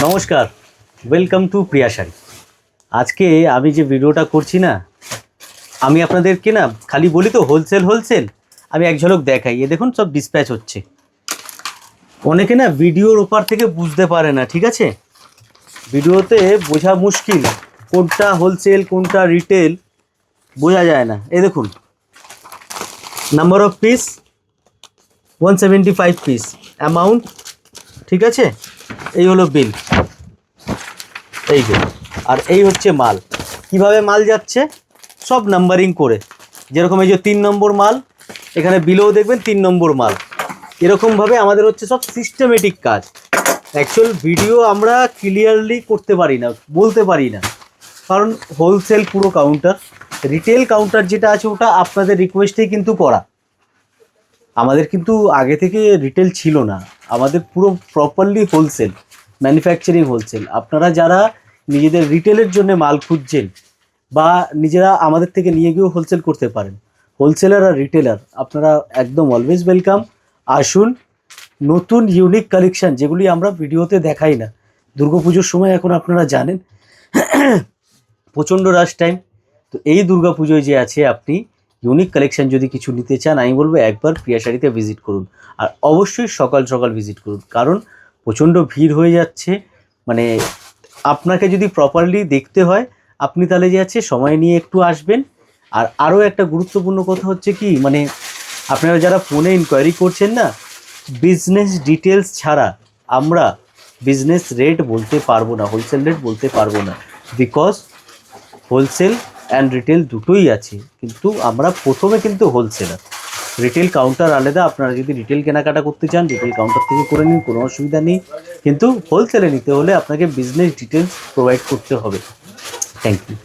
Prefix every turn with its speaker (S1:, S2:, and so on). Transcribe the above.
S1: নমস্কার, welcome to প্রিয়া শাড়ি। আজকে আমি যে ভিডিওটা করছি না, আমি আপনাদেরকে না খালি বলি তো হোলসেল। আমি এক ঝলক দেখাই। এ দেখুন সব ডিসপ্যাচ হচ্ছে। অনেকে না ভিডিওর ওপার থেকে বুঝতে পারে না, ঠিক আছে? ভিডিওতে বোঝা মুশকিল, কোনটা হোলসেল কোনটা রিটেল বোঝা যায় না। এই দেখুন, number of piece 175 piece, amount, ঠিক আছে? এই হলো বিল, এই যে। আর এই হচ্ছে মাল। কিভাবে মাল যাচ্ছে সব নাম্বারিং করে, যেরকম এই যে 3 নম্বর মাল, এখানে বিলেও দেখবেন 3 নম্বর মাল। এরকমভাবে আমাদের হচ্ছে সব সিস্টেমেটিক কাজ। অ্যাকচুয়াল ভিডিও আমরা ক্লিয়ারলি করতে পারি না, বলতে পারি না, কারণ হোলসেল পুরো কাউন্টার। রিটেল কাউন্টার যেটা আছে ওটা আপনাদের রিকোয়েস্টেই কিন্তু করা। আমাদের কিন্তু আগে থেকে রিটেল ছিল না, আমাদের পুরো প্রপারলি হোলসেল, ম্যানুফ্যাকচারিং হোলসেল। আপনারা যারা নিজেদের রিটেলের জন্য মাল খুঁজছেন বা নিজেরা আমাদের থেকে নিয়ে গিয়েও হোলসেল করতে পারেন, হোলসেলার আর রিটেলার আপনারা একদম অলওয়েজ ওয়েলকাম। আসুন, নতুন ইউনিক কালেকশান যেগুলি আমরা ভিডিওতে দেখাই না। দুর্গাপুজোর সময় এখন আপনারা জানেন প্রচণ্ড রাশ টাইম। তো এই দুর্গাপুজোয় যে আছে, আপনি ইউনিক কালেকশান যদি কিছু নিতে চান, আমি বলবো একবার প্রিয়া শাড়িতে ভিজিট করুন। আর অবশ্যই সকাল সকাল ভিজিট করুন, কারণ প্রচণ্ড ভিড় হয়ে যাচ্ছে। মানে আপনাকে যদি প্রপারলি দেখতে হয়, আপনি তাহলে যে আছে সময় নিয়ে একটু আসবেন। আর আরও একটা গুরুত্বপূর্ণ কথা হচ্ছে কি, মানে আপনারা যারা ফোনে ইনকোয়ারি করছেন না, বিজনেস ডিটেলস ছাড়া আমরা বিজনেস রেট বলতে পারবো না, হোলসেল রেট বলতে পারবো না। বিকজ হোলসেল অ্যান্ড রিটেল দুটোই আছে, কিন্তু আমরা প্রথমে কিন্তু হোলসেলার। রিটেল কাউন্টার আলাদা, আপনারা যদি রিটেল কেনাকাটা করতে চান রিটেল কাউন্টার থেকে করে নিন, কোনো অসুবিধা নেই। কিন্তু হোলসেলে নিতে হলে আপনাকে বিজনেস ডিটেলস প্রোভাইড করতে হবে। Thank you.